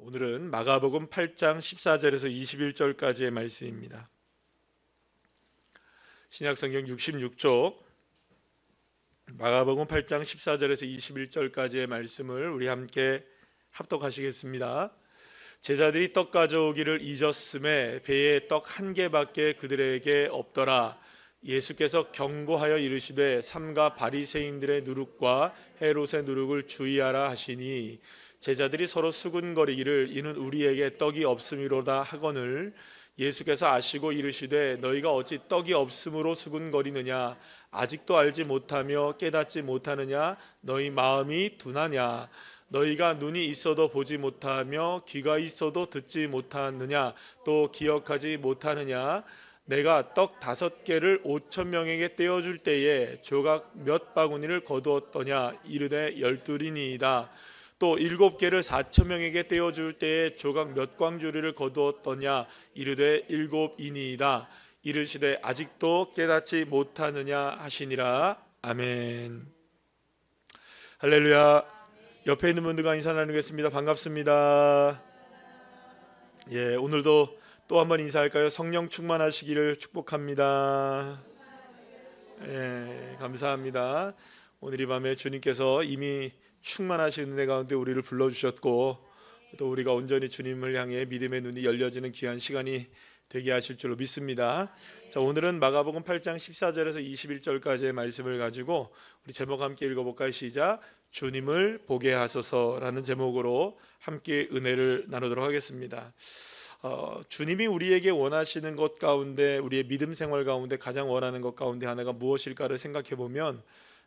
오늘은 마가복음 8장 14절에서 21절까지의 말씀입니다. 신약성경 66쪽 마가복음 8장 14절에서 21절까지의 말씀을 우리 함께 합독하시겠습니다. 제자들이 떡 가져오기를 잊었음에 배에 떡 한 개밖에 그들에게 없더라. 예수께서 경고하여 이르시되 삼가 바리새인들의 누룩과 헤롯의 누룩을 주의하라 하시니 제자들이 서로 수군거리기를 이는 우리에게 떡이 없음이로다 하거늘 예수께서 아시고 이르시되 너희가 어찌 떡이 없음으로 수군거리느냐 아직도 알지 못하며 깨닫지 못하느냐 너희 마음이 둔하냐 너희가 눈이 있어도 보지 못하며 귀가 있어도 듣지 못하느냐 또 기억하지 못하느냐 내가 떡 5개를 5,000명에게 떼어줄 때에 조각 몇 바구니를 거두었더냐 이르되 12이니이다 또 7개를 4,000명에게 떼어줄 때에 조각 몇 광주리를 거두었더냐 이르되 7이니이다 이르시되 아직도 깨닫지 못하느냐 하시니라. 아멘. 할렐루야. 옆에 있는 분들과 인사 나누겠습니다. 반갑습니다. 오늘도 또 한번 인사할까요? 성령 충만하시기를 축복합니다. 감사합니다. 오늘 이 밤에 주님께서 이미 충만하신 은혜 가운데 우리를 불러주셨고 또 우리가 온전히 주님을 향해 믿음의 눈이 열려지는 귀한 시간이 되게 하실 줄로 믿습니다. 자, 오늘은 마가복음 8장 14절에서 21절까지의 말씀을 가지고 우리 제목 함께 읽어볼까요? 시작. 주님을 보게 하소서라는 제목으로 함께 은혜를 나누도록 하겠습니다. 주님이 우리에게 원하시는 것 가운데 우리의 믿음 생활 가운데 가장 원하는 것 가운데 하나가 무엇일까를 생각해 보면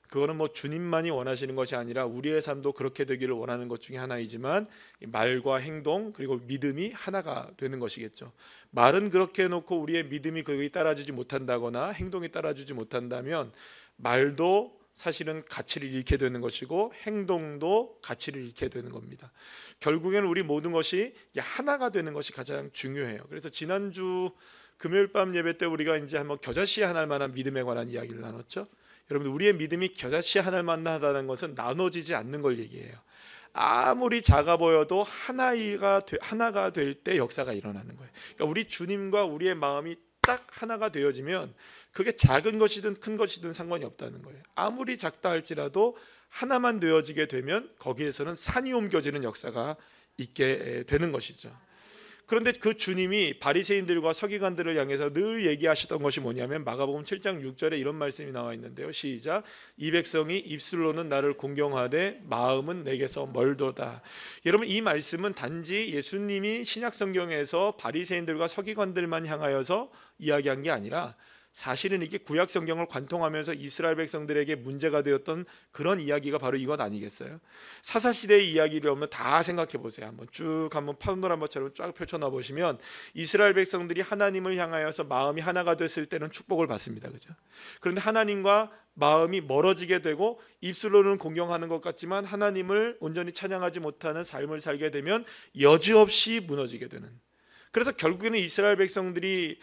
그거는 주님만이 원하시는 것이 아니라 우리의 삶도 그렇게 되기를 원하는 것 중에 하나이지만 말과 행동 그리고 믿음이 하나가 되는 것이겠죠. 말은 그렇게 해놓고 우리의 믿음이 거기에 따라주지 못한다거나 행동이 따라주지 못한다면 말도 사실은 가치를 잃게 되는 것이고 행동도 가치를 잃게 되는 겁니다. 결국에는 우리 모든 것이 하나가 되는 것이 가장 중요해요. 그래서 지난주 금요일 밤 예배 때 우리가 이제 한번 겨자씨 하나할 만한 믿음에 관한 이야기를 나눴죠. 여러분 우리의 믿음이 겨자씨 하나할 만하다는 것은 나눠지지 않는 걸 얘기해요. 아무리 작아 보여도 하나가 될 때 역사가 일어나는 거예요. 그러니까 우리 주님과 우리의 마음이 딱 하나가 되어지면 그게 작은 것이든 큰 것이든 상관이 없다는 거예요. 아무리 작다 할지라도 하나만 되어지게 되면 거기에서는 산이 옮겨지는 역사가 있게 되는 것이죠. 그런데 그 주님이 바리새인들과 서기관들을 향해서 늘 얘기하시던 것이 뭐냐면 마가복음 7장 6절에 이런 말씀이 나와 있는데요. 시작. 이 백성이 입술로는 나를 공경하되 마음은 내게서 멀도다. 여러분 이 말씀은 단지 예수님이 신약성경에서 바리새인들과 서기관들만 향하여서 이야기한 게 아니라 사실은 이게 구약 성경을 관통하면서 이스라엘 백성들에게 문제가 되었던 그런 이야기가 바로 이것 아니겠어요? 사사시대의 이야기를 한번 다 생각해 보세요. 한번 파노라마처럼 쫙 펼쳐놔 보시면 이스라엘 백성들이 하나님을 향하여서 마음이 하나가 됐을 때는 축복을 받습니다. 그죠? 그런데 하나님과 마음이 멀어지게 되고 입술로는 공경하는 것 같지만 하나님을 온전히 찬양하지 못하는 삶을 살게 되면 여지없이 무너지게 되는. 그래서 결국에는 이스라엘 백성들이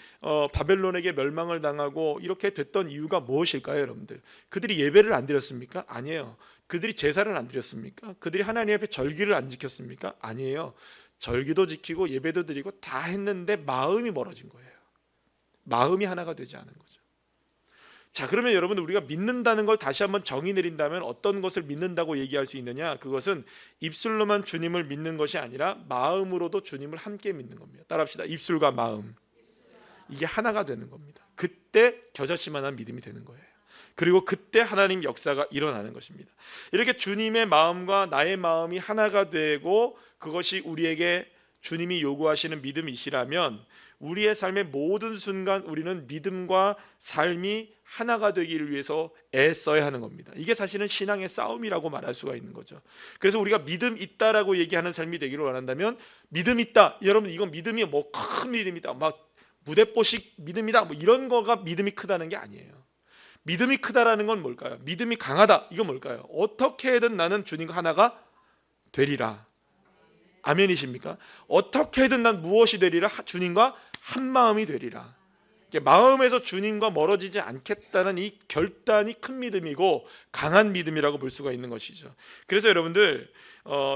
바벨론에게 멸망을 당하고 이렇게 됐던 이유가 무엇일까요, 여러분들? 그들이 예배를 안 드렸습니까? 아니에요. 그들이 제사를 안 드렸습니까? 그들이 하나님 앞에 절기를 안 지켰습니까? 아니에요. 절기도 지키고 예배도 드리고 다 했는데 마음이 멀어진 거예요. 마음이 하나가 되지 않은 거죠. 자, 그러면 여러분 우리가 믿는다는 걸 다시 한번 정의 내린다면 어떤 것을 믿는다고 얘기할 수 있느냐? 그것은 입술로만 주님을 믿는 것이 아니라 마음으로도 주님을 함께 믿는 겁니다. 따라합시다. 입술과 마음 이게 하나가 되는 겁니다. 그때 겨자씨만한 믿음이 되는 거예요. 그리고 그때 하나님 역사가 일어나는 것입니다. 이렇게 주님의 마음과 나의 마음이 하나가 되고 그것이 우리에게 주님이 요구하시는 믿음이시라면 우리의 삶의 모든 순간 우리는 믿음과 삶이 하나가 되기를 위해서 애써야 하는 겁니다. 이게 사실은 신앙의 싸움이라고 말할 수가 있는 거죠. 그래서 우리가 믿음 있다라고 얘기하는 삶이 되기를 원한다면 믿음 있다. 여러분 이건 믿음이 큰 믿음이다. 무대뽀식 믿음이다. 이런 거가 믿음이 크다는 게 아니에요. 믿음이 크다라는 건 뭘까요? 믿음이 강하다. 이건 뭘까요? 어떻게든 나는 주님과 하나가 되리라. 아멘이십니까? 어떻게든 난 무엇이 되리라? 주님과 한 마음이 되리라. 마음에서 주님과 멀어지지 않겠다는 이 결단이 큰 믿음이고 강한 믿음이라고 볼 수가 있는 것이죠. 그래서 여러분들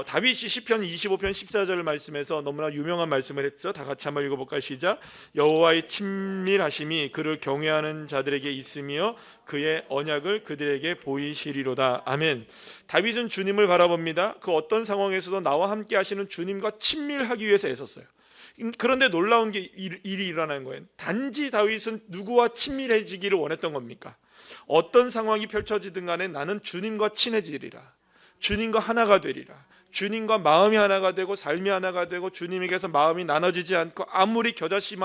다윗이 시편 25편 14절 말씀에서 너무나 유명한 말씀을 했죠. 다 같이 한번 읽어볼까요? 시작. 여호와의 친밀하심이 그를 경외하는 자들에게 있으며 그의 언약을 그들에게 보이시리로다. 아멘. 다윗은 주님을 바라봅니다. 그 어떤 상황에서도 나와 함께 하시는 주님과 친밀하기 위해서 애썼어요. 그런데 놀라운 게 일이 일어나는 거예요. 단지 다윗은 누구와 친밀해지기를 원했던 겁니까? 어떤 상황이 펼쳐지든 간에 나는 주님과 친해지리라, 주님과 하나가 되리라, 주님과 마음이 하나가 되고 삶이 하나가 되고 주님에게서 마음이 나눠지지 않고 아무리 겨자씨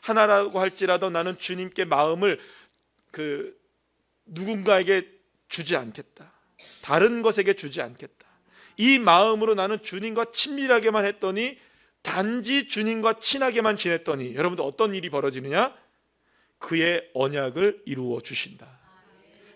하나라고 할지라도 나는 주님께 마음을 누군가에게 주지 않겠다, 다른 것에게 주지 않겠다. 이 마음으로 나는 주님과 친밀하게만 했더니, 단지 주님과 친하게만 지냈더니 여러분들 어떤 일이 벌어지느냐? 그의 언약을 이루어 주신다.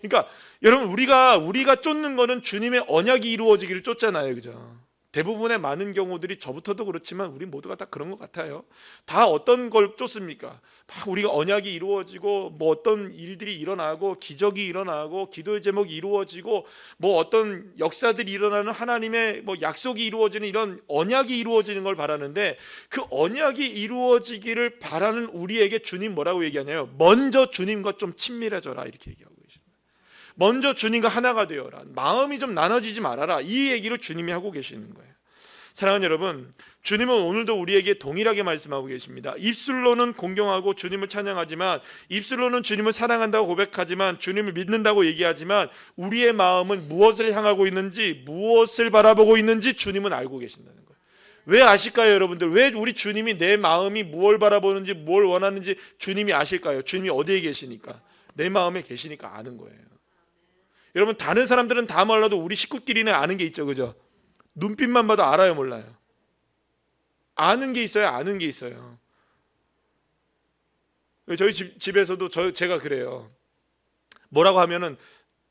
그러니까 여러분 우리가 쫓는 거는 주님의 언약이 이루어지기를 쫓잖아요, 그죠? 대부분의 많은 경우들이 저부터도 그렇지만 우리 모두가 다 그런 것 같아요. 다 어떤 걸 쫓습니까? 막 우리가 언약이 이루어지고 뭐 어떤 일들이 일어나고 기적이 일어나고 기도의 제목이 이루어지고 뭐 어떤 역사들이 일어나는 하나님의 뭐 약속이 이루어지는 이런 언약이 이루어지는 걸 바라는데, 그 언약이 이루어지기를 바라는 우리에게 주님 뭐라고 얘기하냐요? 먼저 주님과 좀 친밀해져라, 이렇게 얘기하고 계십니다. 먼저 주님과 하나가 되어라, 마음이 좀 나눠지지 말아라, 이 얘기를 주님이 하고 계시는 거예요. 사랑하는 여러분, 주님은 오늘도 우리에게 동일하게 말씀하고 계십니다. 입술로는 공경하고 주님을 찬양하지만, 입술로는 주님을 사랑한다고 고백하지만, 주님을 믿는다고 얘기하지만 우리의 마음은 무엇을 향하고 있는지, 무엇을 바라보고 있는지 주님은 알고 계신다는 거예요. 왜 아실까요, 여러분들? 왜 우리 주님이 내 마음이 무엇을 바라보는지, 뭘 원하는지 주님이 아실까요? 주님이 어디에 계시니까? 내 마음에 계시니까 아는 거예요. 여러분, 다른 사람들은 다 몰라도 우리 식구끼리는 아는 게 있죠, 그죠? 눈빛만 봐도 알아요, 몰라요? 아는 게 있어요, 아는 게 있어요. 저희 집에서도 제가 그래요. 뭐라고 하면은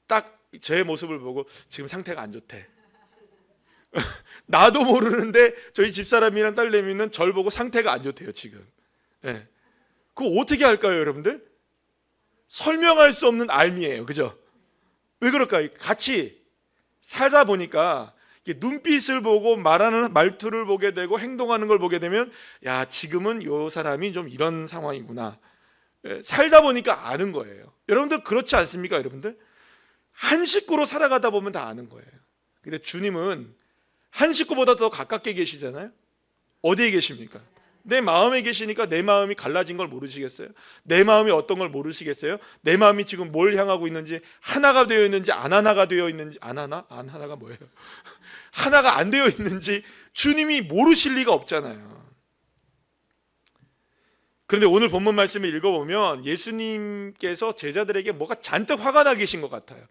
딱 제 모습을 보고 지금 상태가 안 좋대. 나도 모르는데 저희 집사람이랑 딸내미는 절 보고 상태가 안 좋대요, 지금. 네. 그거 어떻게 할까요, 여러분들? 설명할 수 없는 알미예요, 그죠? 왜 그럴까요? 같이 살다 보니까 눈빛을 보고 말하는 말투를 보게 되고 행동하는 걸 보게 되면, 야, 지금은 이 사람이 좀 이런 상황이구나. 살다 보니까 아는 거예요. 여러분들 그렇지 않습니까? 여러분들 한 식구로 살아가다 보면 다 아는 거예요. 근데 주님은 한 식구보다 더 가깝게 계시잖아요. 어디에 계십니까? 내 마음에 계시니까 내 마음이 갈라진 걸 모르시겠어요? 내 마음이 어떤 걸 모르시겠어요? 내 마음이 지금 뭘 향하고 있는지, 하나가 되어 있는지 안 하나가 되어 있는지, 안 하나가 뭐예요? 하나가 안 되어 있는지 주님이 모르실 리가 없잖아요. 그런데 오늘 본문 말씀을 읽어보면 예수님께서 제자들에게 뭐가 잔뜩 화가 나 계신 것 같아요.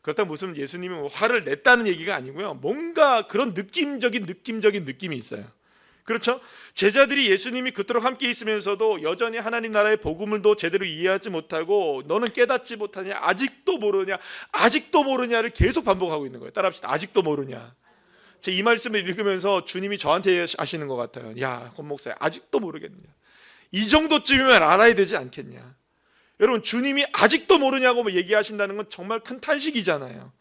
그렇다면 무슨 예수님이 화를 냈다는 얘기가 아니고요, 뭔가 그런 느낌적인 느낌이 있어요. 그렇죠? 제자들이 예수님이 그토록 함께 있으면서도 여전히 하나님 나라의 복음을도 제대로 이해하지 못하고, 너는 깨닫지 못하냐, 아직도 모르냐를 계속 반복하고 있는 거예요. 따라합시다. 아직도 모르냐. 제 이 말씀을 읽으면서 주님이 저한테 하시는 것 같아요. 야, 권 목사야, 아직도 모르겠냐? 이 정도쯤이면 알아야 되지 않겠냐? 여러분, 주님이 아직도 모르냐고 얘기하신다는 건 정말 큰 탄식이잖아요.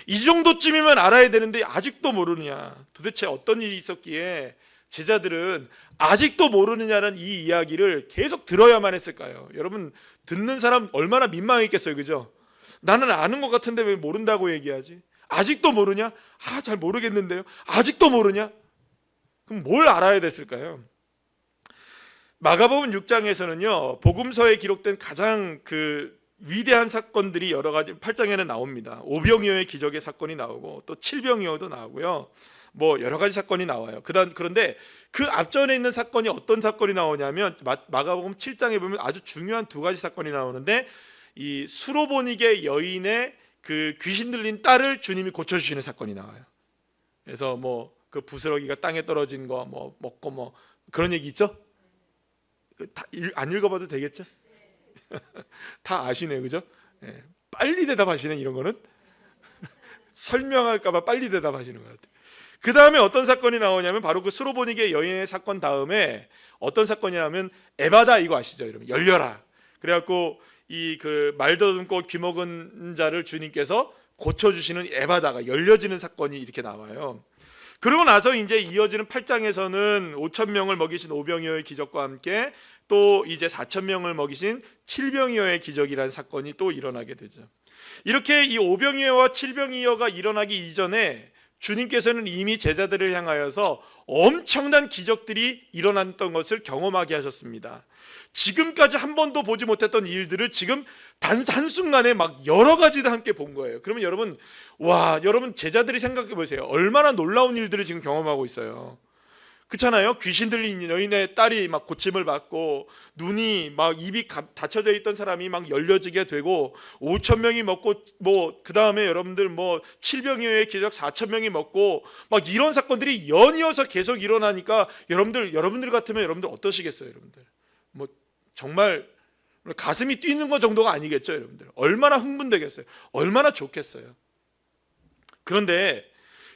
이 정도쯤이면 알아야 되는데 아직도 모르느냐? 도대체 어떤 일이 있었기에 제자들은 아직도 모르느냐는 이 이야기를 계속 들어야만 했을까요? 여러분, 듣는 사람 얼마나 민망했겠어요, 그죠? 나는 아는 것 같은데 왜 모른다고 얘기하지? 아직도 모르냐? 잘 모르겠는데요. 아직도 모르냐? 그럼 뭘 알아야 됐을까요? 마가복음 6장에서는요, 복음서에 기록된 가장 위대한 사건들이 여러 가지 8장에는 나옵니다. 오병이어의 기적의 사건이 나오고 또 칠병이어도 나오고요. 뭐 여러 가지 사건이 나와요. 그런데 그 앞전에 있는 사건이 어떤 사건이 나오냐면, 마가복음 7장에 보면 아주 중요한 두 가지 사건이 나오는데, 이 수로보니게 여인의 그 귀신 들린 딸을 주님이 고쳐주시는 사건이 나와요. 그래서 뭐 그 부스러기가 땅에 떨어진 거 뭐 먹고 뭐 그런 얘기 있죠? 안 읽어봐도 되겠죠? 다 아시네요, 그죠? 네. 빨리 대답하시네, 이런 거는. 설명할까봐 빨리 대답하시는 것 같아요. 그 다음에 어떤 사건이 나오냐면, 바로 그 수로보니게 여인의 사건 다음에 어떤 사건이냐면, 에바다, 이거 아시죠, 여러분? 열려라. 그래갖고 이 그 말더듬고 귀먹은 자를 주님께서 고쳐주시는 에바다가 열려지는 사건이 이렇게 나와요. 그러고 나서 이제 이어지는 8장에서는 5천 명을 먹이신 오병이어의 기적과 함께 또 이제 4천 명을 먹이신 칠병이어의 기적이라는 사건이 또 일어나게 되죠. 이렇게 이 오병이어와 칠병이어가 일어나기 이전에 주님께서는 이미 제자들을 향하여서 엄청난 기적들이 일어났던 것을 경험하게 하셨습니다. 지금까지 한 번도 보지 못했던 일들을 지금 한순간에 막 여러 가지를 함께 본 거예요. 그러면 여러분, 여러분 제자들이 생각해 보세요. 얼마나 놀라운 일들을 지금 경험하고 있어요. 그렇잖아요. 귀신 들린 여인의 딸이 막 고침을 받고, 눈이 막 입이 닫혀져 있던 사람이 막 열려지게 되고, 5천 명이 먹고, 그 다음에 여러분들 7병이어의 기적 4천 명이 먹고, 막 이런 사건들이 연이어서 계속 일어나니까 여러분들 같으면 여러분들 어떠시겠어요, 여러분들? 정말 가슴이 뛰는 것 정도가 아니겠죠, 여러분들. 얼마나 흥분되겠어요. 얼마나 좋겠어요. 그런데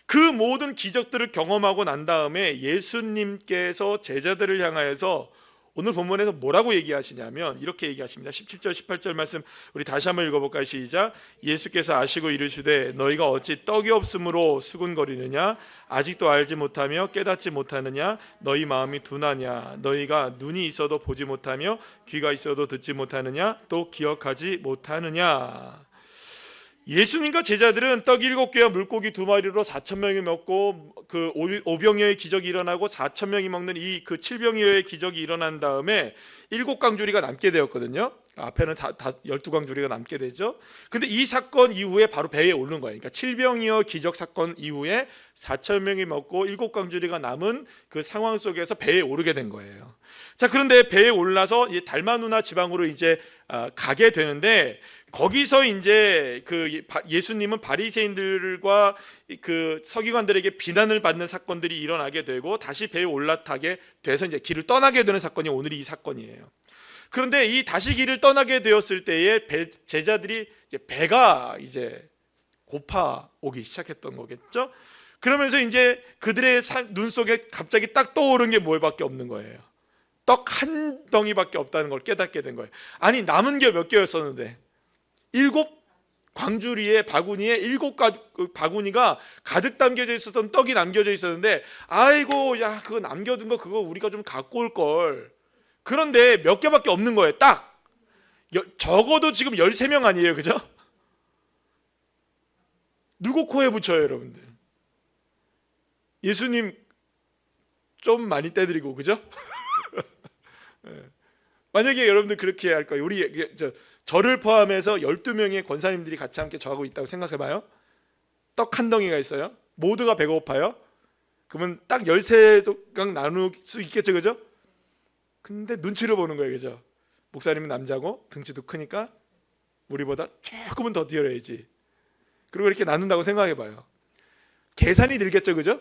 그 모든 기적들을 경험하고 난 다음에 예수님께서 제자들을 향하여서 오늘 본문에서 뭐라고 얘기하시냐면 이렇게 얘기하십니다. 17절 18절 말씀 우리 다시 한번 읽어볼까요? 시작. 예수께서 아시고 이르시되 너희가 어찌 떡이 없으므로 수군거리느냐? 아직도 알지 못하며 깨닫지 못하느냐? 너희 마음이 둔하냐? 너희가 눈이 있어도 보지 못하며 귀가 있어도 듣지 못하느냐? 또 기억하지 못하느냐? 예수님과 제자들은 떡 7개와 물고기 2마리로 4천 명이 먹고 그 오병이어의 기적이 일어나고 4천 명이 먹는 이 그 칠병이어의 기적이 일어난 다음에 7강주리가 남게 되었거든요. 앞에는 12강주리가 남게 되죠. 근데 이 사건 이후에 바로 배에 오른 거예요. 그러니까 칠병이어 기적 사건 이후에 4천 명이 먹고 7강주리가 남은 그 상황 속에서 배에 오르게 된 거예요. 자, 그런데 배에 올라서 달마누나 지방으로 이제 가게 되는데 거기서 이제 그 예수님은 바리새인들과 그 서기관들에게 비난을 받는 사건들이 일어나게 되고 다시 배에 올라타게 돼서 이제 길을 떠나게 되는 사건이 오늘 이 사건이에요. 그런데 이 다시 길을 떠나게 되었을 때에 제자들이 이제 배가 이제 고파 오기 시작했던 거겠죠. 그러면서 이제 그들의 눈 속에 갑자기 딱 떠오른 게 뭐밖에 없는 거예요. 떡 한 덩이밖에 없다는 걸 깨닫게 된 거예요. 아니 남은 게 몇 개였었는데 7 광주리에 바구니에 7 바구니가 가득 담겨져 있었던 떡이 남겨져 있었는데 아이고 야 그거 남겨둔 거 그거 우리가 좀 갖고 올 걸. 그런데 몇 개밖에 없는 거예요. 딱 적어도 지금 13명 아니에요, 그죠? 누구 코에 붙여요, 여러분들? 예수님 좀 많이 떼드리고, 그죠? 만약에 여러분들 그렇게 할 거예요. 우리 저를 포함해서 12명의 권사님들이 같이 함께 저하고 있다고 생각해봐요. 떡 한 덩이가 있어요. 모두가 배고파요. 그러면 딱 13강 나눌 수 있겠죠, 그죠? 근데 눈치를 보는 거예요, 그죠? 목사님은 남자고 등치도 크니까 우리보다 조금은 더 뛰어야지. 그리고 이렇게 나눈다고 생각해봐요. 계산이 들겠죠, 그죠?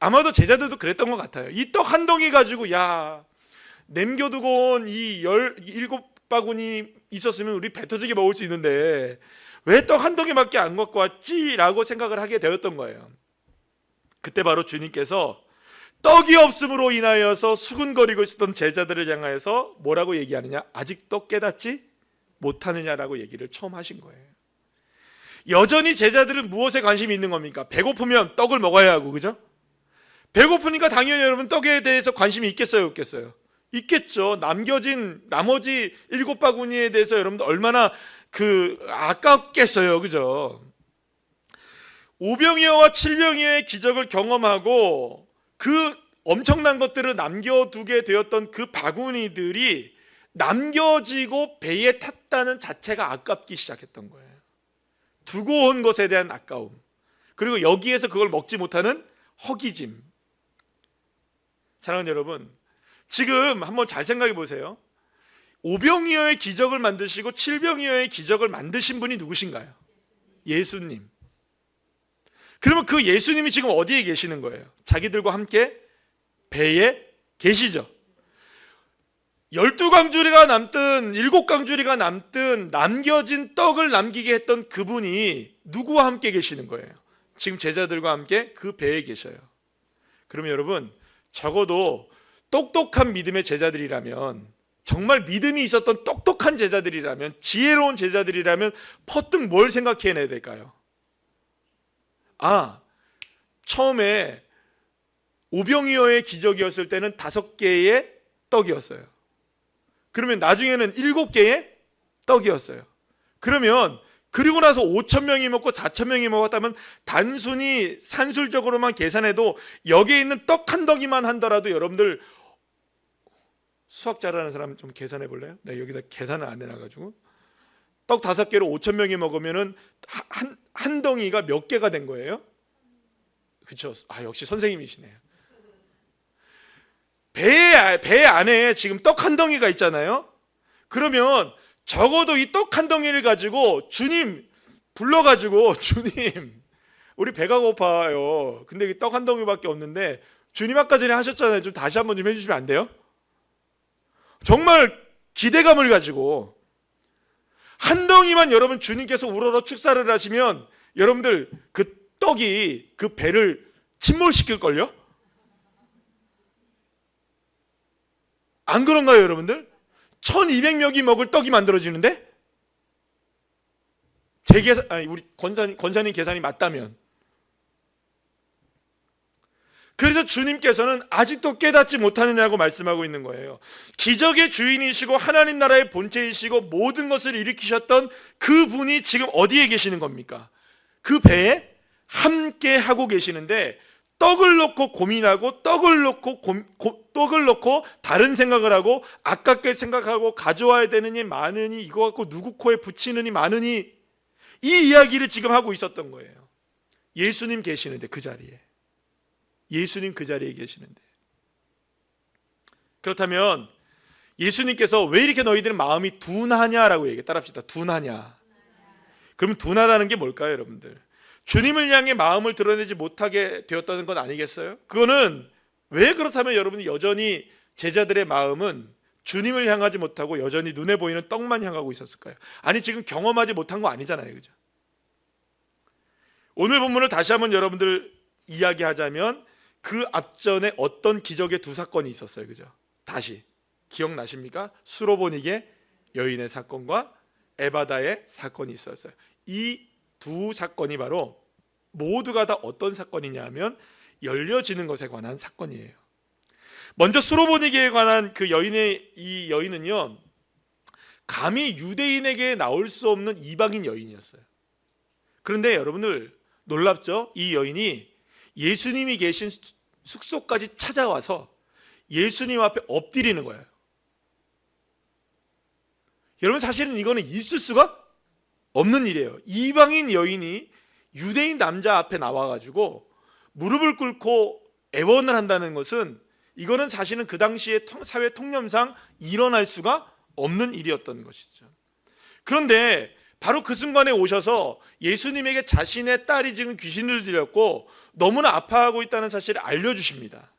아마도 제자들도 그랬던 것 같아요. 이 떡 한 덩이 가지고 야 남겨두고 온 이 17바구니 있었으면 우리 배 터지게 먹을 수 있는데 왜 떡 한 덩이밖에 안 갖고 왔지? 라고 생각을 하게 되었던 거예요. 그때 바로 주님께서 떡이 없음으로 인하여서 수군거리고 있었던 제자들을 향하여서 뭐라고 얘기하느냐? 아직도 깨닫지 못하느냐라고 얘기를 처음 하신 거예요. 여전히 제자들은 무엇에 관심이 있는 겁니까? 배고프면 떡을 먹어야 하고, 그죠? 배고프니까 당연히 여러분 떡에 대해서 관심이 있겠어요, 없겠어요? 있겠죠. 남겨진 나머지 7바구니에 대해서 여러분들 얼마나 아깝겠어요, 그죠? 오병이어와 칠병이어의 기적을 경험하고 그 엄청난 것들을 남겨두게 되었던 그 바구니들이 남겨지고 배에 탔다는 자체가 아깝기 시작했던 거예요. 두고 온 것에 대한 아까움, 그리고 여기에서 그걸 먹지 못하는 허기짐. 사랑하는 여러분, 지금 한번 잘 생각해 보세요. 오병이어의 기적을 만드시고 칠병이어의 기적을 만드신 분이 누구신가요? 예수님. 그러면 그 예수님이 지금 어디에 계시는 거예요? 자기들과 함께 배에 계시죠. 12강주리가 남든 7강주리가 남든 남겨진 떡을 남기게 했던 그분이 누구와 함께 계시는 거예요? 지금 제자들과 함께 그 배에 계셔요. 그러면 여러분 적어도 똑똑한 믿음의 제자들이라면 정말 믿음이 있었던 똑똑한 제자들이라면, 지혜로운 제자들이라면 퍼뜩 뭘 생각해내야 될까요? 처음에 오병이어의 기적이었을 때는 5개의 떡이었어요. 그러면 나중에는 7개의 떡이었어요. 그러면 그리고 나서 5,000명이 먹고 4,000명이 먹었다면 단순히 산술적으로만 계산해도 여기에 있는 떡 한 덩이만 한더라도, 여러분들 수학 잘하는 사람 좀 계산해 볼래요? 내가 여기다 계산을 안 해놔가지고 떡 5개로 5,000명이 먹으면은 한 덩이가 몇 개가 된 거예요? 그렇죠? 역시 선생님이시네요. 배 안에 지금 떡 한 덩이가 있잖아요. 그러면 적어도 이 떡 한 덩이를 가지고 주님 불러가지고, 주님 우리 배가 고파요. 근데 떡 한 덩이밖에 없는데 주님 아까 전에 하셨잖아요. 좀 다시 한번 좀 해주시면 안 돼요? 정말 기대감을 가지고 한 덩이만 여러분 주님께서 우러러 축사를 하시면 여러분들 그 떡이 그 배를 침몰시킬걸요? 안 그런가요 여러분들? 1200명이 먹을 떡이 만들어지는데? 제 계산, 우리 권사님 계산이 맞다면. 그래서 주님께서는 아직도 깨닫지 못하느냐고 말씀하고 있는 거예요. 기적의 주인이시고 하나님 나라의 본체이시고 모든 것을 일으키셨던 그 분이 지금 어디에 계시는 겁니까? 그 배에 함께 하고 계시는데, 떡을 놓고 고민하고 떡을 놓고 다른 생각을 하고 아깝게 생각하고 가져와야 되느니 많으니 이거 갖고 누구 코에 붙이느니 많으니, 이 이야기를 지금 하고 있었던 거예요. 예수님 계시는데, 그 자리에 예수님 그 자리에 계시는데. 그렇다면 예수님께서 왜 이렇게 너희들은 마음이 둔하냐라고 얘기해. 따라합시다. 둔하냐. 그러면 둔하다는 게 뭘까요 여러분들? 주님을 향해 마음을 드러내지 못하게 되었다는 건 아니겠어요? 그거는 왜 그렇다면 여러분이 여전히 제자들의 마음은 주님을 향하지 못하고 여전히 눈에 보이는 떡만 향하고 있었을까요? 아니 지금 경험하지 못한 거 아니잖아요, 그죠? 오늘 본문을 다시 한번 여러분들 이야기하자면 그 앞전에 어떤 기적의 2사건이 있었어요, 그죠? 다시 기억나십니까? 수로보니게 여인의 사건과 에바다의 사건이 있었어요. 이 2사건이 바로 모두가 다 어떤 사건이냐 면 열려지는 것에 관한 사건이에요. 먼저 수로보니게에 관한 그 이 여인은요, 감히 유대인에게 나올 수 없는 이방인 여인이었어요. 그런데 여러분들 놀랍죠? 이 여인이 예수님이 계신 숙소까지 찾아와서 예수님 앞에 엎드리는 거예요. 여러분 사실은 이거는 있을 수가 없는 일이에요. 이방인 여인이 유대인 남자 앞에 나와가지고 무릎을 꿇고 애원을 한다는 것은, 이거는 사실은 그 당시의 사회 통념상 일어날 수가 없는 일이었던 것이죠. 그런데 바로 그 순간에 오셔서 예수님에게 자신의 딸이 지금 귀신을 들렸고 너무나 아파하고 있다는 사실을 알려주십니다.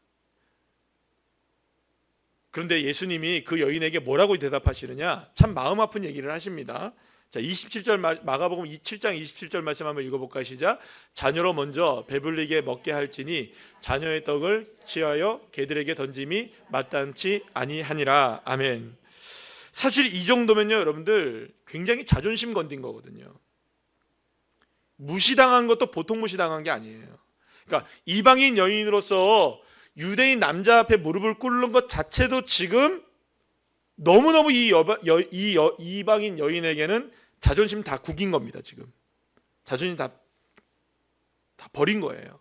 그런데 예수님이 그 여인에게 뭐라고 대답하시느냐, 참 마음 아픈 얘기를 하십니다. 자, 27절 마가복음 7장 27절 말씀 한번 읽어볼까요? 시작. 자녀로 먼저 배불리게 먹게 할지니 자녀의 떡을 취하여 개들에게 던짐이 마땅치 아니하니라. 아멘. 사실 이 정도면요 여러분들 굉장히 자존심 건든 거거든요. 무시당한 것도 보통 무시당한 게 아니에요. 그러니까 이방인 여인으로서 유대인 남자 앞에 무릎을 꿇는 것 자체도 지금 너무너무 이 이방인 여인에게는 자존심 다 구긴 겁니다. 지금 자존심 다 버린 거예요.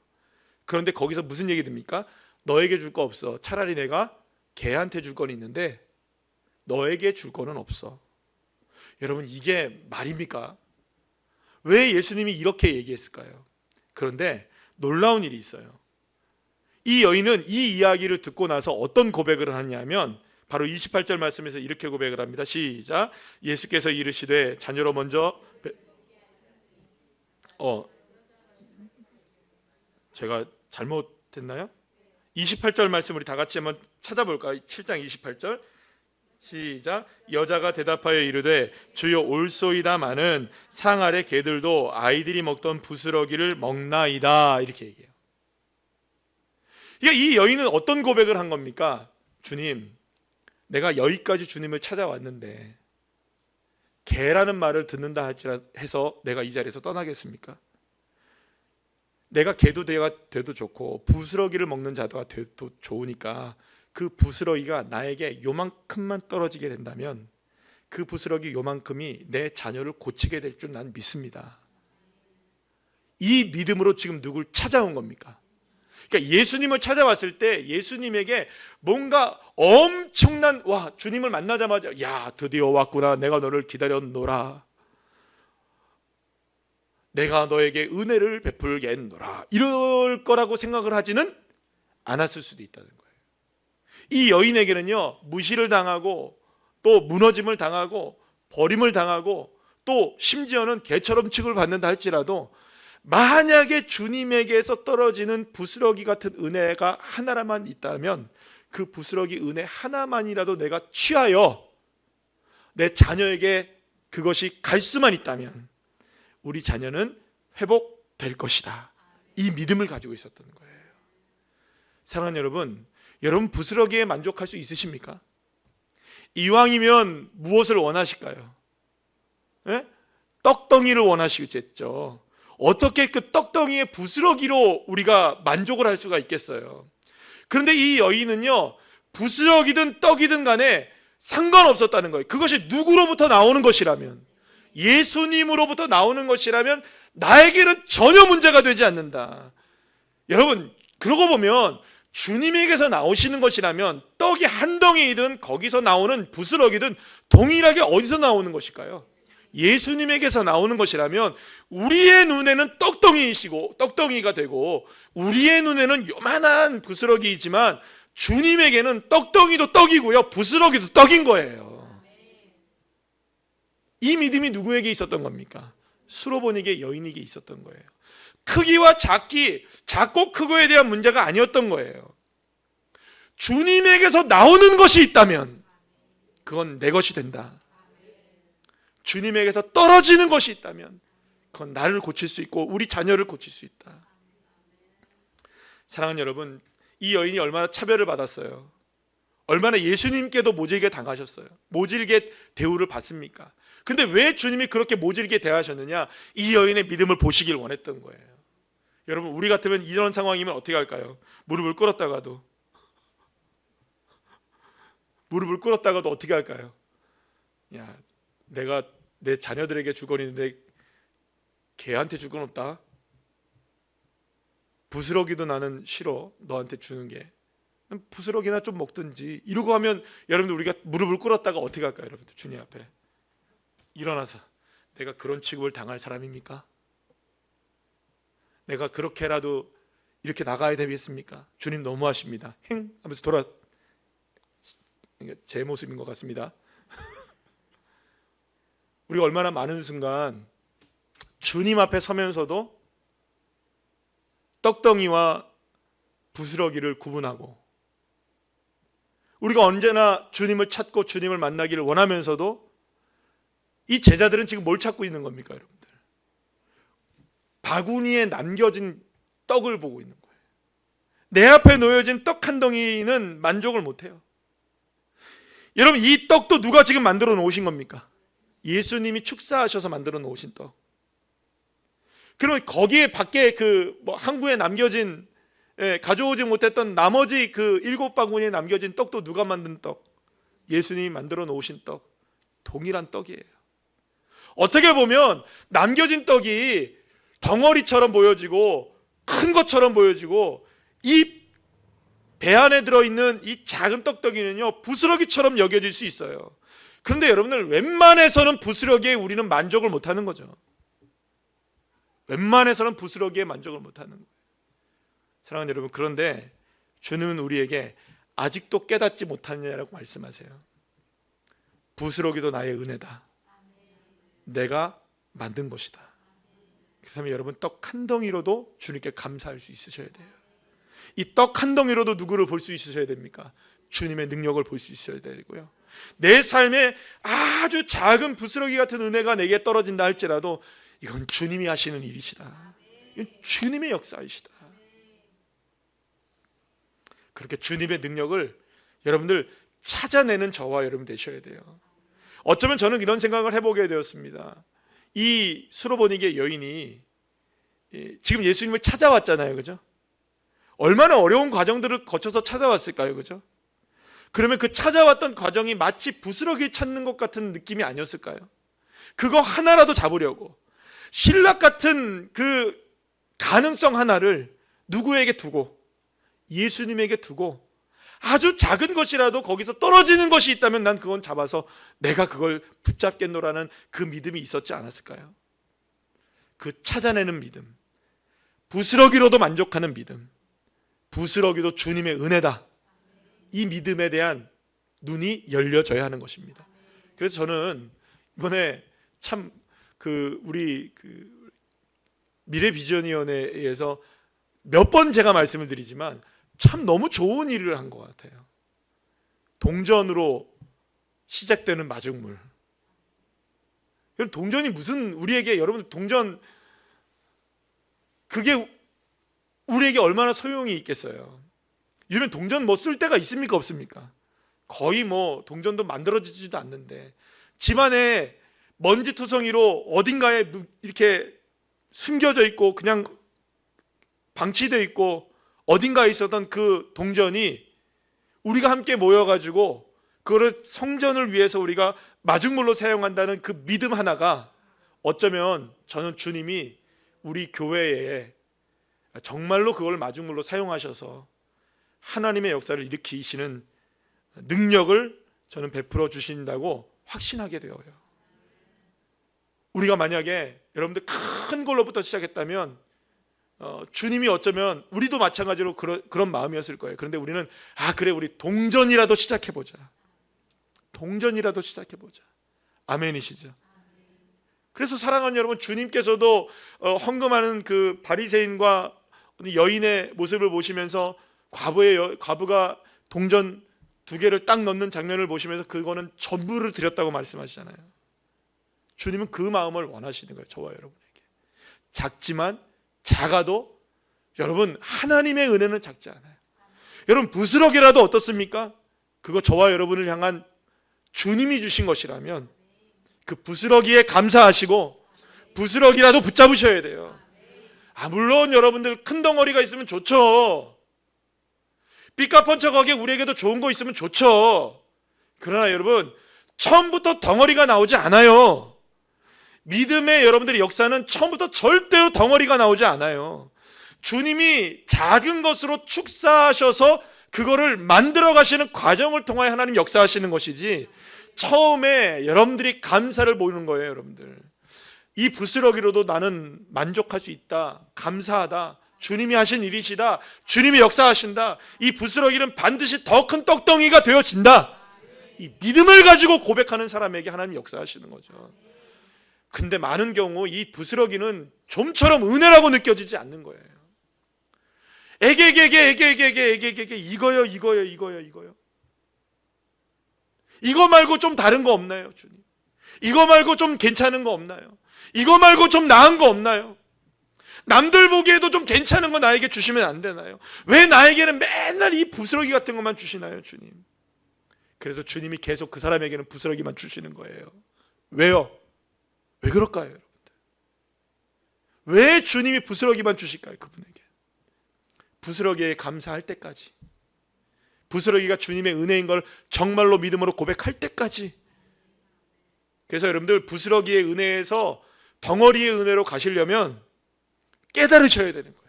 그런데 거기서 무슨 얘기 듭니까? 너에게 줄 거 없어. 차라리 내가 걔한테 줄 건 있는데 너에게 줄 거는 없어. 여러분 이게 말입니까? 왜 예수님이 이렇게 얘기했을까요? 그런데 놀라운 일이 있어요. 이 여인은 이 이야기를 듣고 나서 어떤 고백을 하냐면 바로 28절 말씀에서 이렇게 고백을 합니다. 시작. 예수께서 이르시되 자녀로 먼저 제가 잘못했나요? 28절 말씀 우리 다 같이 한번 찾아볼까요? 7장 28절 시작. 여자가 대답하여 이르되 주여 올소이다마는 상 아래 개들도 아이들이 먹던 부스러기를 먹나이다. 이렇게 얘기해요. 그러니까 이 여인은 어떤 고백을 한 겁니까? 주님, 내가 여기까지 주님을 찾아왔는데 개라는 말을 듣는다 해서 내가 이 자리에서 떠나겠습니까? 내가 개도 돼도 좋고 부스러기를 먹는 자가 돼도 좋으니까 그 부스러기가 나에게 요만큼만 떨어지게 된다면 그 부스러기 요만큼이 내 자녀를 고치게 될 줄 난 믿습니다. 이 믿음으로 지금 누굴 찾아온 겁니까? 그러니까 예수님을 찾아왔을 때 예수님에게 뭔가 엄청난, 와, 주님을 만나자마자 야, 드디어 왔구나, 내가 너를 기다렸노라, 내가 너에게 은혜를 베풀겠노라, 이럴 거라고 생각을 하지는 않았을 수도 있다는 거예요. 이 여인에게는요, 무시를 당하고 또 무너짐을 당하고 버림을 당하고 또 심지어는 개처럼 취급을 받는다 할지라도 만약에 주님에게서 떨어지는 부스러기 같은 은혜가 하나만 있다면 그 부스러기 은혜 하나만이라도 내가 취하여 내 자녀에게 그것이 갈 수만 있다면 우리 자녀는 회복될 것이다, 이 믿음을 가지고 있었던 거예요. 사랑하는 여러분, 여러분 부스러기에 만족할 수 있으십니까? 이왕이면 무엇을 원하실까요? 예? 떡덩이를 원하시겠죠. 어떻게 그 떡덩이의 부스러기로 우리가 만족을 할 수가 있겠어요? 그런데 이 여인은요, 부스러기든 떡이든 간에 상관없었다는 거예요. 그것이 누구로부터 나오는 것이라면, 예수님으로부터 나오는 것이라면 나에게는 전혀 문제가 되지 않는다. 여러분, 그러고 보면 주님에게서 나오시는 것이라면 떡이 한 덩이이든 거기서 나오는 부스러기든 동일하게 어디서 나오는 것일까요? 예수님에게서 나오는 것이라면 우리의 눈에는 떡덩이이시고 떡덩이가 되고 우리의 눈에는 요만한 부스러기이지만 주님에게는 떡덩이도 떡이고요, 부스러기도 떡인 거예요. 이 믿음이 누구에게 있었던 겁니까? 수로보니게 여인에게 있었던 거예요. 크기와 작고 크고에 대한 문제가 아니었던 거예요. 주님에게서 나오는 것이 있다면 그건 내 것이 된다. 주님에게서 떨어지는 것이 있다면 그건 나를 고칠 수 있고 우리 자녀를 고칠 수 있다. 사랑하는 여러분, 이 여인이 얼마나 차별을 받았어요. 얼마나 예수님께도 모질게 당하셨어요. 모질게 대우를 받습니까? 근데 왜 주님이 그렇게 모질게 대하셨느냐? 이 여인의 믿음을 보시길 원했던 거예요. 여러분, 우리 같으면 이런 상황이면 어떻게 할까요? 무릎을 꿇었다가도 어떻게 할까요? 야, 내가 내 자녀들에게 줄 건 있는데 걔한테 줄 건 없다. 부스러기도 나는 싫어, 너한테 주는 게. 부스러기나 좀 먹든지 이러고 하면 여러분들 우리가 무릎을 꿇었다가 어떻게 할까요? 여러분들 주님 앞에 일어나서 내가 그런 취급을 당할 사람입니까? 내가 그렇게라도 이렇게 나가야 되겠습니까? 주님 너무하십니다. 행 하면서 제 모습인 것 같습니다. 우리가 얼마나 많은 순간 주님 앞에 서면서도 떡덩이와 부스러기를 구분하고, 우리가 언제나 주님을 찾고 주님을 만나기를 원하면서도 이 제자들은 지금 뭘 찾고 있는 겁니까, 여러분들? 바구니에 남겨진 떡을 보고 있는 거예요. 내 앞에 놓여진 떡 한 덩이는 만족을 못해요. 여러분, 이 떡도 누가 지금 만들어 놓으신 겁니까? 예수님이 축사하셔서 만들어 놓으신 떡. 그러면 거기에 밖에 항구에 남겨진, 가져오지 못했던 나머지 그 7바구니에 남겨진 떡도 누가 만든 떡? 예수님이 만들어 놓으신 떡. 동일한 떡이에요. 어떻게 보면 남겨진 떡이 덩어리처럼 보여지고 큰 것처럼 보여지고 이 배 안에 들어있는 이 작은 떡덩이는요, 부스러기처럼 여겨질 수 있어요. 그런데 여러분들, 웬만해서는 부스러기에 우리는 만족을 못하는 거죠. 웬만해서는 부스러기에 만족을 못하는 거예요. 사랑하는 여러분, 그런데 주님은 우리에게 아직도 깨닫지 못하느냐라고 말씀하세요. 부스러기도 나의 은혜다. 내가 만든 것이다. 그래서 여러분, 떡 한 덩이로도 주님께 감사할 수 있으셔야 돼요. 이 떡 한 덩이로도 누구를 볼 수 있으셔야 됩니까? 주님의 능력을 볼 수 있어야 되고요. 내 삶에 아주 작은 부스러기 같은 은혜가 내게 떨어진다 할지라도 이건 주님이 하시는 일이시다. 이건 주님의 역사이시다. 그렇게 주님의 능력을 여러분들 찾아내는 저와 여러분 되셔야 돼요. 어쩌면 저는 이런 생각을 해보게 되었습니다. 이 수로보니게 여인이 지금 예수님을 찾아왔잖아요, 그죠? 얼마나 어려운 과정들을 거쳐서 찾아왔을까요, 그죠? 그러면 그 찾아왔던 과정이 마치 부스러기를 찾는 것 같은 느낌이 아니었을까요? 그거 하나라도 잡으려고 신락 같은 그 가능성 하나를 누구에게 두고, 예수님에게 두고, 아주 작은 것이라도 거기서 떨어지는 것이 있다면 난 그건 잡아서 내가 그걸 붙잡겠노라는 그 믿음이 있었지 않았을까요? 그 찾아내는 믿음, 부스러기로도 만족하는 믿음, 부스러기도 주님의 은혜다, 이 믿음에 대한 눈이 열려져야 하는 것입니다. 그래서 저는 이번에 참 우리 미래비전위원회에서 몇 번 제가 말씀을 드리지만 참 너무 좋은 일을 한 것 같아요. 동전으로 시작되는 마중물. 동전이 무슨 우리에게, 여러분들 동전 그게 우리에게 얼마나 소용이 있겠어요. 요즘 동전 뭐 쓸 데가 있습니까, 없습니까? 거의 뭐 동전도 만들어지지도 않는데 집안에 먼지투성이로 어딘가에 이렇게 숨겨져 있고 그냥 방치되어 있고 어딘가에 있었던 그 동전이 우리가 함께 모여가지고 그거를 성전을 위해서 우리가 마중물로 사용한다는 그 믿음 하나가, 어쩌면 저는 주님이 우리 교회에 정말로 그걸 마중물로 사용하셔서 하나님의 역사를 일으키시는 능력을 저는 베풀어 주신다고 확신하게 되어요. 우리가 만약에 여러분들 큰 걸로부터 시작했다면 주님이 어쩌면 우리도 마찬가지로 그런 마음이었을 거예요. 그런데 우리는 그래, 우리 동전이라도 시작해보자. 동전이라도 시작해보자. 아멘이시죠? 그래서 사랑하는 여러분, 주님께서도 헌금하는 그 바리새인과 여인의 모습을 보시면서 과부가 동전 2개를 딱 넣는 장면을 보시면서 그거는 전부를 드렸다고 말씀하시잖아요. 주님은 그 마음을 원하시는 거예요. 저와 여러분에게. 작지만 작아도 여러분, 하나님의 은혜는 작지 않아요. 여러분, 부스러기라도 어떻습니까? 그거 저와 여러분을 향한 주님이 주신 것이라면 그 부스러기에 감사하시고 부스러기라도 붙잡으셔야 돼요. 물론 여러분들 큰 덩어리가 있으면 좋죠. 삐까뻔쩍하게 우리에게도 좋은 거 있으면 좋죠. 그러나 여러분, 처음부터 덩어리가 나오지 않아요. 믿음의 여러분들의 역사는 처음부터 절대로 덩어리가 나오지 않아요. 주님이 작은 것으로 축사하셔서 그거를 만들어 가시는 과정을 통하여 하나님 역사하시는 것이지, 처음에 여러분들이 감사를 보이는 거예요. 여러분들, 이 부스러기로도 나는 만족할 수 있다, 감사하다, 주님이 하신 일이시다, 주님이 역사하신다, 이 부스러기는 반드시 더 큰 떡덩이가 되어진다, 이 믿음을 가지고 고백하는 사람에게 하나님 역사하시는 거죠. 근데 많은 경우 이 부스러기는 좀처럼 은혜라고 느껴지지 않는 거예요. 에게게게 이거요. 이거 말고 좀 다른 거 없나요, 주님? 이거 말고 좀 괜찮은 거 없나요? 이거 말고 좀 나은 거 없나요? 남들 보기에도 좀 괜찮은 거 나에게 주시면 안 되나요? 왜 나에게는 맨날 이 부스러기 같은 것만 주시나요, 주님? 그래서 주님이 계속 그 사람에게는 부스러기만 주시는 거예요. 왜요? 왜 그럴까요, 여러분들? 왜 주님이 부스러기만 주실까요, 그분에게? 부스러기에 감사할 때까지, 부스러기가 주님의 은혜인 걸 정말로 믿음으로 고백할 때까지. 그래서 여러분들, 부스러기의 은혜에서 덩어리의 은혜로 가시려면 깨달으셔야 되는 거예요.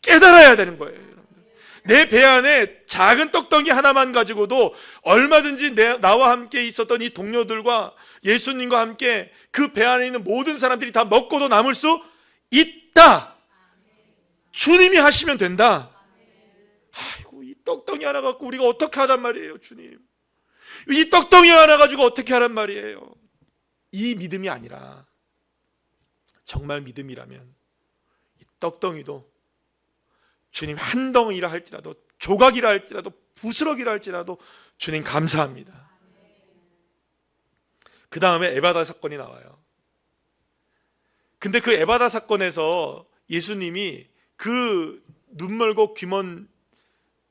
깨달아야 되는 거예요, 여러분들. 내 배 안에 작은 떡덩이 하나만 가지고도 얼마든지 나와 함께 있었던 이 동료들과 예수님과 함께 그 배 안에 있는 모든 사람들이 다 먹고도 남을 수 있다. 주님이 하시면 된다. 아이고, 이 떡덩이 하나 갖고 우리가 어떻게 하란 말이에요, 주님? 이 떡덩이 하나 가지고 어떻게 하란 말이에요? 이 믿음이 아니라, 정말 믿음이라면 이 떡덩이도 주님 한 덩이라 할지라도, 조각이라 할지라도, 부스러기라 할지라도 주님 감사합니다. 그 다음에 에바다 사건이 나와요. 근데 그 에바다 사건에서 예수님이 그 눈 멀고 귀 먼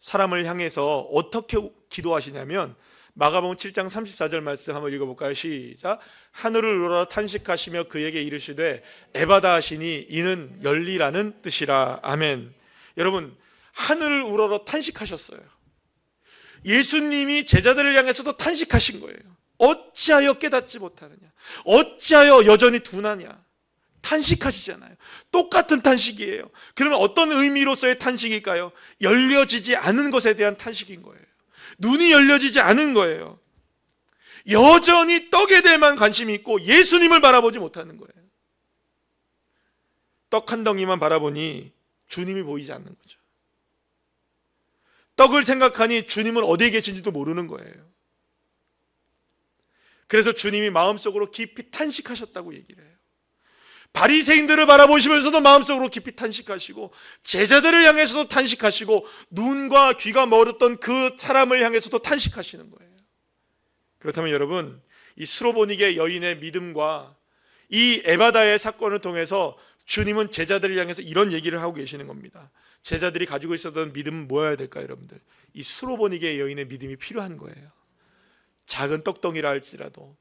사람을 향해서 어떻게 기도하시냐면 마가복음 7장 34절 말씀 한번 읽어볼까요? 시작. 하늘을 우러러 탄식하시며 그에게 이르시되 에바다 하시니 이는 열리라는 뜻이라. 아멘. 여러분, 하늘을 우러러 탄식하셨어요. 예수님이 제자들을 향해서도 탄식하신 거예요. 어찌하여 깨닫지 못하느냐, 어찌하여 여전히 둔하냐, 탄식하시잖아요. 똑같은 탄식이에요. 그러면 어떤 의미로서의 탄식일까요? 열려지지 않은 것에 대한 탄식인 거예요. 눈이 열려지지 않은 거예요. 여전히 떡에 대해만 관심이 있고 예수님을 바라보지 못하는 거예요. 떡 한 덩이만 바라보니 주님이 보이지 않는 거죠. 떡을 생각하니 주님은 어디에 계신지도 모르는 거예요. 그래서 주님이 마음속으로 깊이 탄식하셨다고 얘기를 해요. 바리새인들을 바라보시면서도 마음속으로 깊이 탄식하시고 제자들을 향해서도 탄식하시고 눈과 귀가 멀었던 그 사람을 향해서도 탄식하시는 거예요. 그렇다면 여러분, 이 수로보니게 여인의 믿음과 이 에바다의 사건을 통해서 주님은 제자들을 향해서 이런 얘기를 하고 계시는 겁니다. 제자들이 가지고 있었던 믿음은 뭐여야 될까요, 여러분들? 이 수로보니게 여인의 믿음이 필요한 거예요. 작은 떡덩이라 할지라도,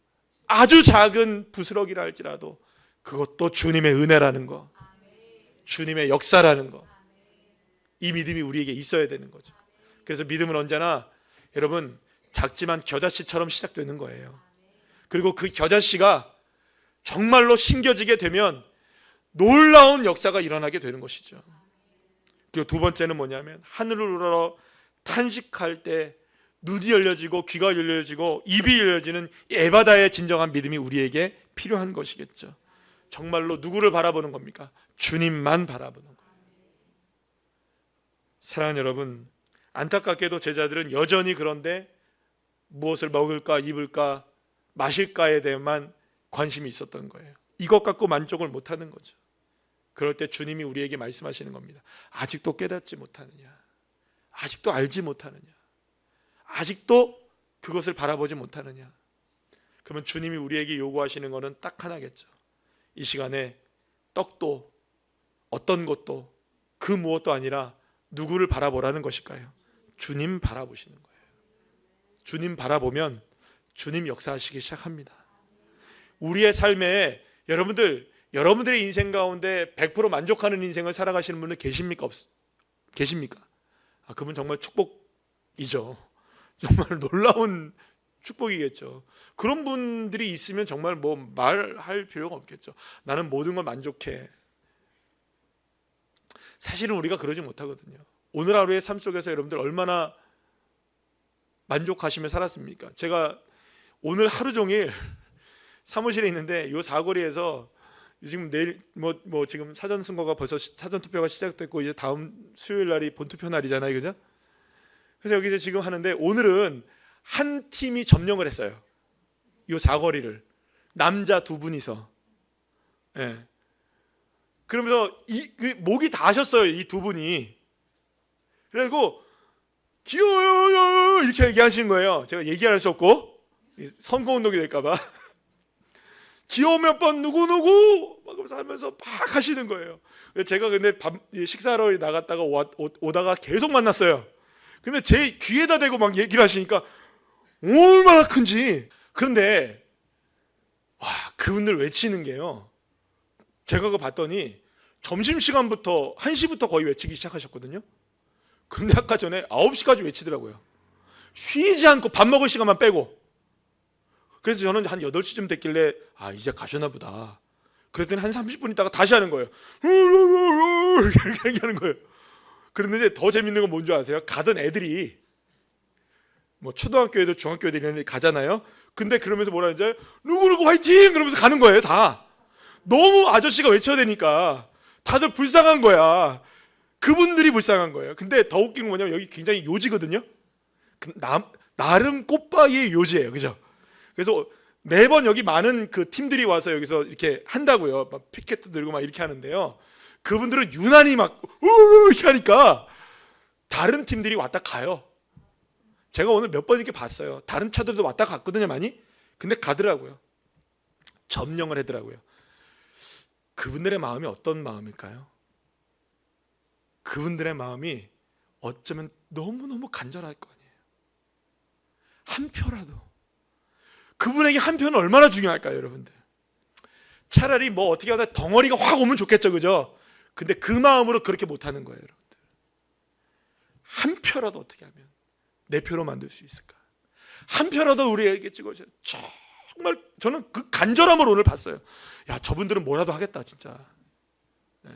아주 작은 부스러기라 할지라도 그것도 주님의 은혜라는 거, 주님의 역사라는 거, 이 믿음이 우리에게 있어야 되는 거죠. 그래서 믿음은 언제나 여러분 작지만 겨자씨처럼 시작되는 거예요. 그리고 그 겨자씨가 정말로 심겨지게 되면 놀라운 역사가 일어나게 되는 것이죠. 그리고 두 번째는 뭐냐면 하늘을 우러러 탄식할 때 눈이 열려지고 귀가 열려지고 입이 열려지는 에바다의 진정한 믿음이 우리에게 필요한 것이겠죠. 정말로 누구를 바라보는 겁니까? 주님만 바라보는 거예요. 사랑하는 여러분, 안타깝게도 제자들은 여전히 그런데 무엇을 먹을까, 입을까, 마실까에 대해만 관심이 있었던 거예요. 이것 갖고 만족을 못하는 거죠. 그럴 때 주님이 우리에게 말씀하시는 겁니다. 아직도 깨닫지 못하느냐, 아직도 알지 못하느냐, 아직도 그것을 바라보지 못하느냐. 그러면 주님이 우리에게 요구하시는 것은 딱 하나겠죠. 이 시간에 떡도 어떤 것도 그 무엇도 아니라 누구를 바라보라는 것일까요? 주님 바라보시는 거예요. 주님 바라보면 주님 역사하시기 시작합니다. 우리의 삶에 여러분들의 인생 가운데 100% 만족하는 인생을 살아가시는 분은 계십니까? 계십니까? 그분 정말 축복이죠. 정말 놀라운 축복이겠죠. 그런 분들이 있으면 정말 뭐 말할 필요가 없겠죠. 나는 모든 걸 만족해. 사실은 우리가 그러지 못하거든요. 오늘 하루의 삶 속에서 여러분들 얼마나 만족하시며 살았습니까? 제가 오늘 하루 종일 사무실에 있는데 요 사거리에서 지금 내일 지금 사전 선거가 벌써 사전 투표가 시작됐고 이제 다음 수요일 날이 본투표 날이잖아요, 그죠? 그래서 여기서 지금 하는데 오늘은 한 팀이 점령을 했어요. 요 사거리를 남자 두 분이서. 예. 그러면서 목이 다 하셨어요, 이 두 분이. 그리고 귀여워요 이렇게 얘기하시는 거예요. 제가 얘기할 수 없고 선거운동이 될까봐. 기호 몇 번 누구누구 막 하면서 막 하시는 거예요. 제가 근데 식사하러 나갔다가 오다가 계속 만났어요. 근데 제 귀에다 대고 막 얘기를 하시니까 얼마나 큰지. 그런데 와, 그분들 외치는 게요, 제가 그거 봤더니 점심시간부터 1시부터 거의 외치기 시작하셨거든요. 그런데 아까 전에 9시까지 외치더라고요. 쉬지 않고 밥 먹을 시간만 빼고. 그래서 저는 한 8시쯤 됐길래 이제 가셨나 보다. 그랬더니 한 30분 있다가 다시 하는 거예요. 이렇게 얘기하는 거예요. 그런데 더 재밌는 건 뭔지 아세요? 가던 애들이 뭐 초등학교에도 중학교 애들이 가잖아요. 근데 그러면서 뭐라 하는지 누구누구 화이팅! 그러면서 가는 거예요. 다. 너무 아저씨가 외쳐야 되니까 다들 불쌍한 거야. 그분들이 불쌍한 거예요. 근데 더 웃긴 건 뭐냐면 여기 굉장히 요지거든요. 나름 꽃바위의 요지예요. 그죠? 그래서 매번 여기 많은 그 팀들이 와서 여기서 이렇게 한다고요. 막 피켓도 들고 막 이렇게 하는데요. 그분들은 유난히 막 이렇게 하니까 다른 팀들이 왔다 가요. 제가 오늘 몇 번 이렇게 봤어요. 다른 차들도 왔다 갔거든요, 많이. 근데 가더라고요. 점령을 하더라고요. 그분들의 마음이 어떤 마음일까요? 그분들의 마음이 어쩌면 너무너무 간절할 거 아니에요. 한 표라도. 그분에게 한 표는 얼마나 중요할까요, 여러분들? 차라리 뭐 어떻게 하다 덩어리가 확 오면 좋겠죠, 그죠? 근데 그 마음으로 그렇게 못하는 거예요, 여러분들. 한 표라도 어떻게 하면 내 표로 만들 수 있을까? 한 표라도 우리에게 찍어줘요. 정말 저는 그 간절함을 오늘 봤어요. 야, 저분들은 뭐라도 하겠다, 진짜. 네.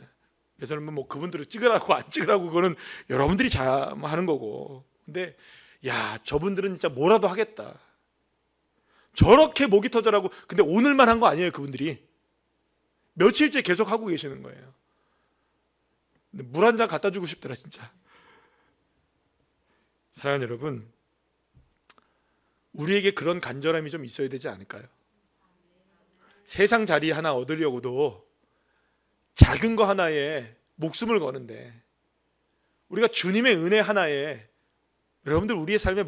그래서 뭐 그분들을 찍으라고 안 찍으라고 그거는 여러분들이 하는 거고. 근데 야, 저분들은 진짜 뭐라도 하겠다. 저렇게 목이 터져라고. 근데 오늘만 한 거 아니에요, 그분들이. 며칠째 계속 하고 계시는 거예요. 물 한 잔 갖다 주고 싶더라, 진짜. 사랑하는 여러분, 우리에게 그런 간절함이 좀 있어야 되지 않을까요? 세상 자리 하나 얻으려고도 작은 거 하나에 목숨을 거는데, 우리가 주님의 은혜 하나에 여러분들 우리의 삶의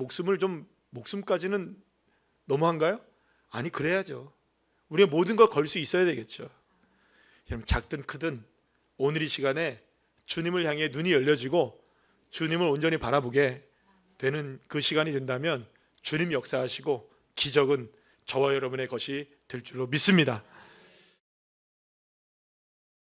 목숨까지는 너무한가요? 아니, 그래야죠. 우리의 모든 걸 걸 수 있어야 되겠죠. 여러분, 작든 크든 오늘 이 시간에 주님을 향해 눈이 열려지고 주님을 온전히 바라보게 되는 그 시간이 된다면 주님 역사하시고 기적은 저와 여러분의 것이 될 줄로 믿습니다.